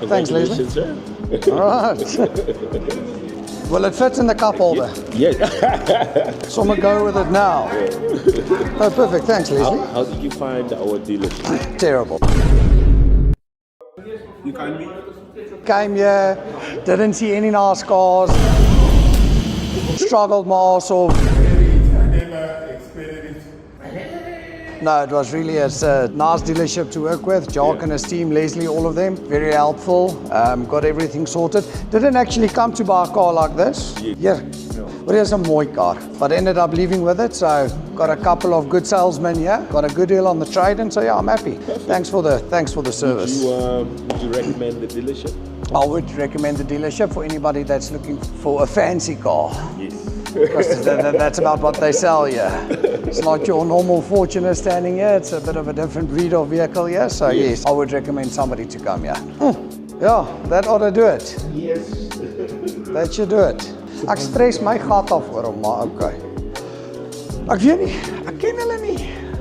Thanks, Leslie. Congratulations, sir. All right. Well, it fits in the cup holder. Yeah. So I'm going to go with it now. Oh, perfect. Thanks, Leslie. How did you find our dealership? Terrible. You can't be. Came here, didn't see any nice cars, struggled my arse off. No, it was really a nice dealership to work with. Jock and his team, Leslie, all of them, very helpful. Got everything sorted. Didn't actually come to buy a car like this. Yeah. But it's a mooi car, but ended up leaving with it. So got a couple of good salesmen here. Got a good deal on the trade, and so yeah, I'm happy. Thanks for the service. Would you recommend the dealership? I would recommend the dealership for anybody that's looking for a fancy car. Yes. Because that's about what they sell here. It's not your normal Fortuner standing here. It's a bit of a different breed of vehicle here. So yes, I would recommend somebody to come here. Yeah, that ought to do it. Yes. That should do it. Ek stres my gat af oor hom, maar okay. Ek weet nie, ek ken hulle